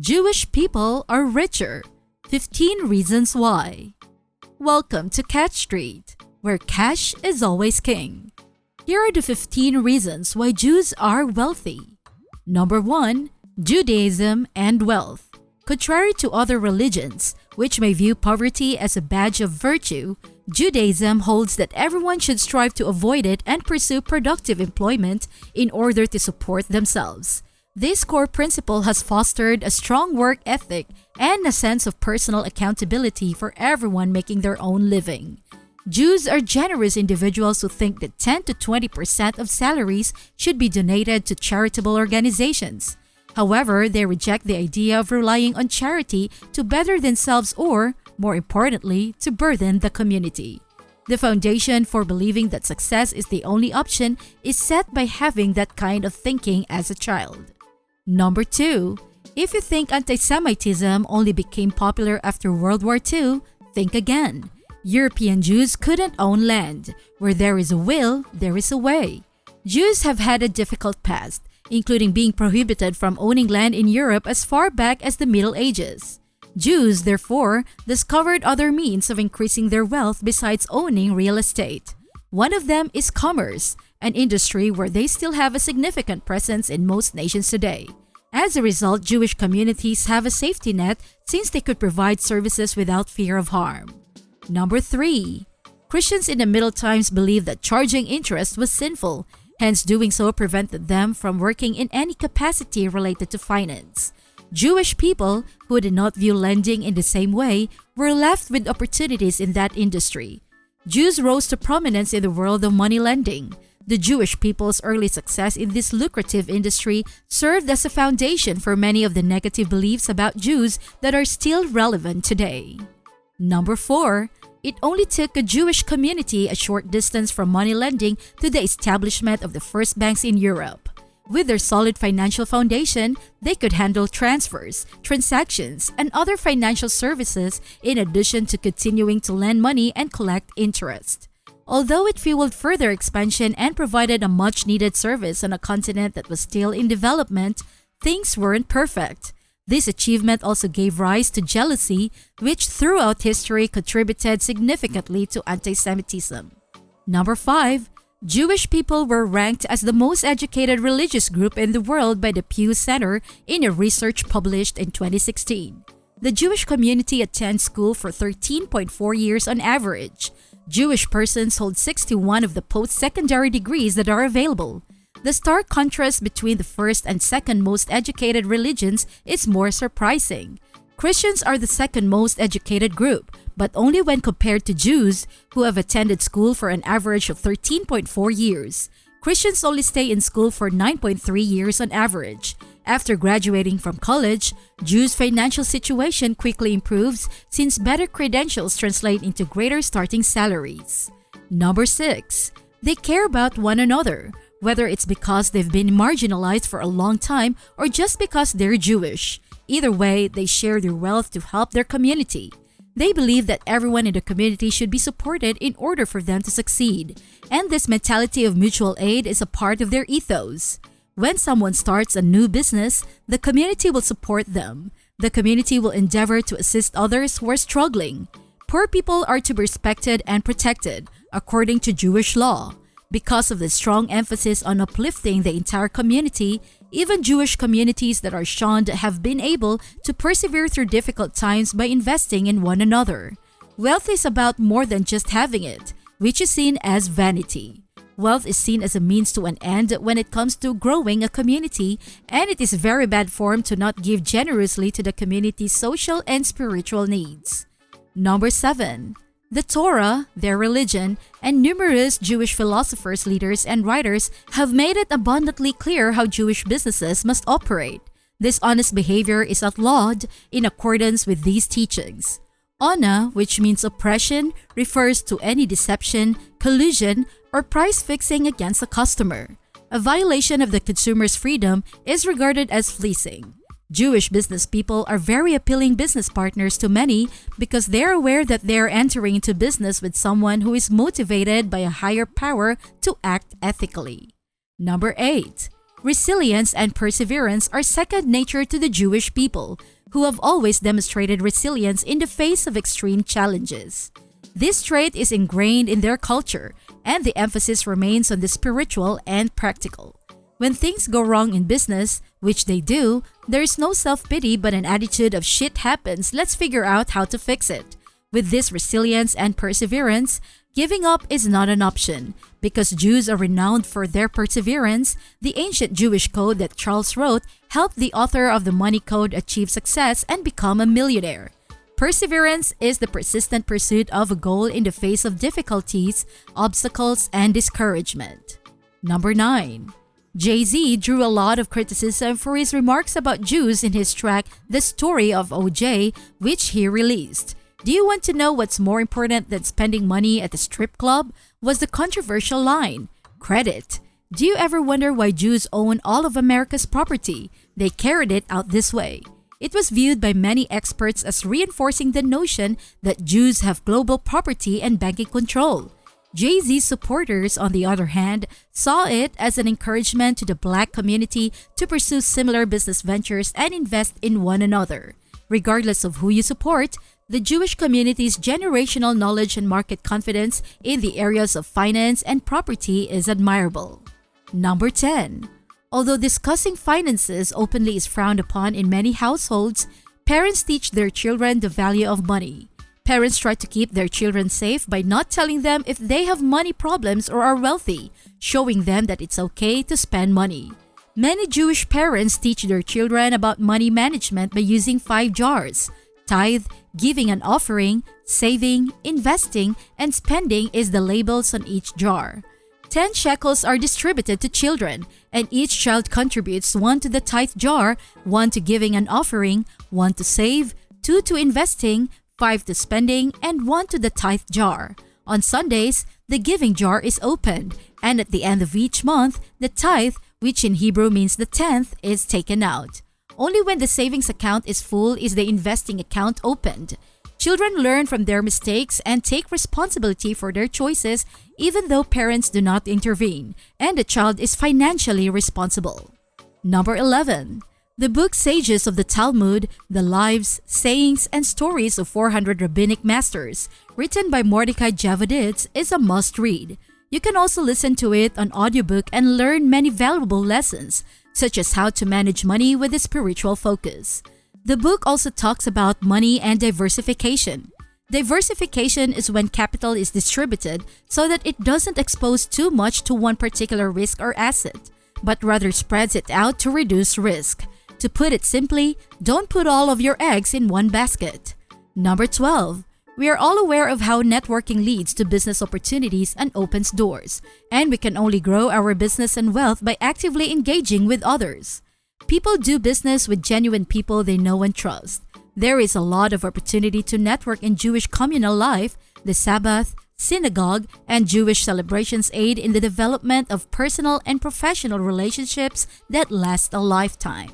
Jewish people are richer. 15 reasons why. Welcome to Cat Street, where cash is always king. Here are the 15 reasons why Jews are wealthy. Number 1. Judaism and wealth. Contrary to other religions, which may view poverty as a badge of virtue, Judaism holds that everyone should strive to avoid it and pursue productive employment in order to support themselves. This core principle has fostered a strong work ethic and a sense of personal accountability for everyone making their own living. Jews are generous individuals who think that 10 to 20% of salaries should be donated to charitable organizations. However, they reject the idea of relying on charity to better themselves or, more importantly, to burden the community. The foundation for believing that success is the only option is set by having that kind of thinking as a child. Number 2. If you think anti-Semitism only became popular after World War II, think again. European Jews couldn't own land. Where there is a will, there is a way. Jews have had a difficult past, including being prohibited from owning land in Europe as far back as the Middle Ages. Jews, therefore, discovered other means of increasing their wealth besides owning real estate. One of them is commerce, an industry where they still have a significant presence in most nations today. As a result, Jewish communities have a safety net since they could provide services without fear of harm. Number 3. Christians in the Middle Times believed that charging interest was sinful, hence doing so prevented them from working in any capacity related to finance. Jewish people, who did not view lending in the same way, were left with opportunities in that industry. Jews rose to prominence in the world of money lending. The Jewish people's early success in this lucrative industry served as a foundation for many of the negative beliefs about Jews that are still relevant today. Number 4. It only took a Jewish community a short distance from money lending to the establishment of the first banks in Europe. With their solid financial foundation, they could handle transfers, transactions, and other financial services in addition to continuing to lend money and collect interest. Although it fueled further expansion and provided a much-needed service on a continent that was still in development, things weren't perfect. This achievement also gave rise to jealousy, which throughout history contributed significantly to anti-Semitism. Number 5. Jewish people were ranked as the most educated religious group in the world by the Pew Center in a research published in 2016. The Jewish community attends school for 13.4 years on average. Jewish persons hold 61 of the post-secondary degrees that are available. The stark contrast between the first and second most educated religions is more surprising. Christians are the second most educated group, but only when compared to Jews, who have attended school for an average of 13.4 years. Christians only stay in school for 9.3 years on average. After graduating from college, Jews' financial situation quickly improves since better credentials translate into greater starting salaries. Number 6. They care about one another, whether it's because they've been marginalized for a long time or just because they're Jewish. Either way, they share their wealth to help their community. They believe that everyone in the community should be supported in order for them to succeed, and this mentality of mutual aid is a part of their ethos. When someone starts a new business, the community will support them. The community will endeavor to assist others who are struggling. Poor people are to be respected and protected, according to Jewish law. Because of the strong emphasis on uplifting the entire community, even Jewish communities that are shunned have been able to persevere through difficult times by investing in one another. Wealth is about more than just having it, which is seen as vanity. Wealth is seen as a means to an end when it comes to growing a community, and it is very bad form to not give generously to the community's social and spiritual needs. Number 7. The Torah, their religion, and numerous Jewish philosophers, leaders, and writers have made it abundantly clear how Jewish businesses must operate. This honest behavior is outlawed in accordance with these teachings. Ona, which means oppression, refers to any deception, collusion, or price fixing against a customer. A violation of the consumer's freedom is regarded as fleecing. Jewish business people are very appealing business partners to many because they're aware that they're entering into business with someone who is motivated by a higher power to act ethically. Number 8. Resilience and perseverance are second nature to the Jewish people, who have always demonstrated resilience in the face of extreme challenges. This trait is ingrained in their culture, and the emphasis remains on the spiritual and practical. When things go wrong in business, which they do, there is no self-pity but an attitude of shit happens, let's figure out how to fix it. With this resilience and perseverance, giving up is not an option. Because Jews are renowned for their perseverance, the ancient Jewish code that Charles wrote helped the author of the Money Code achieve success and become a millionaire. Perseverance is the persistent pursuit of a goal in the face of difficulties, obstacles, and discouragement. Number 9. Jay-Z drew a lot of criticism for his remarks about Jews in his track The Story of O.J., which he released. Do you want to know what's more important than spending money at a strip club? Was the controversial line. Credit. Do you ever wonder why Jews own all of America's property? They carried it out this way. It was viewed by many experts as reinforcing the notion that Jews have global property and banking control. Jay-Z's supporters, on the other hand, saw it as an encouragement to the black community to pursue similar business ventures and invest in one another. Regardless of who you support, the Jewish community's generational knowledge and market confidence in the areas of finance and property is admirable. Number 10. Although discussing finances openly is frowned upon in many households, parents teach their children the value of money. Parents try to keep their children safe by not telling them if they have money problems or are wealthy, showing them that it's okay to spend money. Many Jewish parents teach their children about money management by using 5 jars. Tithe, giving an offering, saving, investing, and spending is the labels on each jar. 10 shekels are distributed to children, and each child contributes 1 to the tithe jar, 1 to giving an offering, 1 to save, 2 to investing, 5 to spending, and 1 to the tithe jar. On Sundays, the giving jar is opened, and at the end of each month, the tithe, which in Hebrew means the tenth, is taken out. Only when the savings account is full is the investing account opened. Children learn from their mistakes and take responsibility for their choices even though parents do not intervene, and the child is financially responsible. Number 11. The book Sages of the Talmud, the lives, sayings, and stories of 400 rabbinic masters, written by Mordecai Javoditz, is a must-read. You can also listen to it on audiobook and learn many valuable lessons, such as how to manage money with a spiritual focus. The book also talks about money and diversification. Diversification is when capital is distributed so that it doesn't expose too much to one particular risk or asset, but rather spreads it out to reduce risk. To put it simply, don't put all of your eggs in one basket. Number 12. We are all aware of how networking leads to business opportunities and opens doors, and we can only grow our business and wealth by actively engaging with others. People do business with genuine people they know and trust. There is a lot of opportunity to network in Jewish communal life. The Sabbath, synagogue, and Jewish celebrations aid in the development of personal and professional relationships that last a lifetime.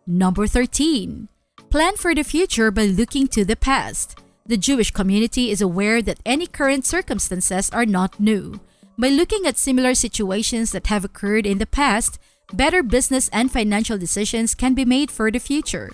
Number 13. Plan for the future by looking to the past. The Jewish community is aware that any current circumstances are not new. By looking at similar situations that have occurred in the past, better business and financial decisions can be made for the future.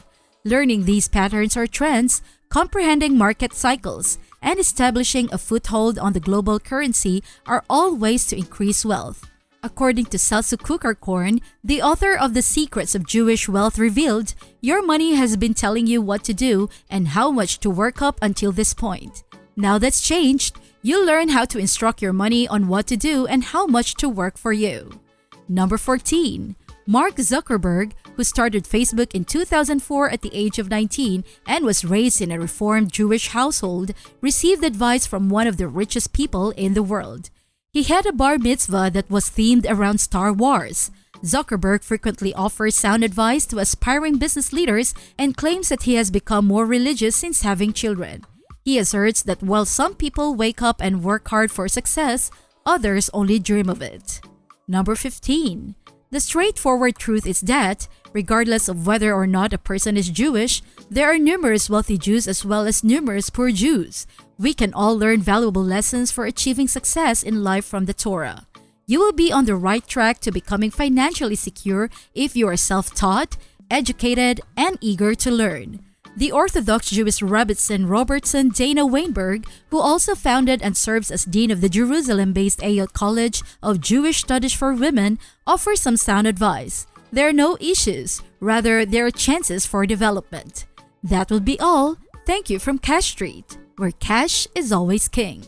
Learning these patterns or trends, comprehending market cycles, and establishing a foothold on the global currency are all ways to increase wealth. According to Celso Kukarkorn, the author of The Secrets of Jewish Wealth revealed, your money has been telling you what to do and how much to work up until this point. Now that's changed. You'll learn how to instruct your money on what to do and how much to work for you. Number 14. Mark Zuckerberg, who started Facebook in 2004 at the age of 19 and was raised in a Reformed Jewish household, received advice from one of the richest people in the world. He had a bar mitzvah that was themed around Star Wars. Zuckerberg frequently offers sound advice to aspiring business leaders and claims that he has become more religious since having children. He asserts that while some people wake up and work hard for success, others only dream of it. Number 15. The straightforward truth is that, regardless of whether or not a person is Jewish, there are numerous wealthy Jews as well as numerous poor Jews. We can all learn valuable lessons for achieving success in life from the Torah. You will be on the right track to becoming financially secure if you are self-taught, educated, and eager to learn. The Orthodox Jewish Rebbetzin Robertson Dana Weinberg, who also founded and serves as Dean of the Jerusalem-based Ayot College of Jewish Studies for Women, offers some sound advice. There are no issues, rather there are chances for development. That will be all. Thank you from Cash Street, where cash is always king.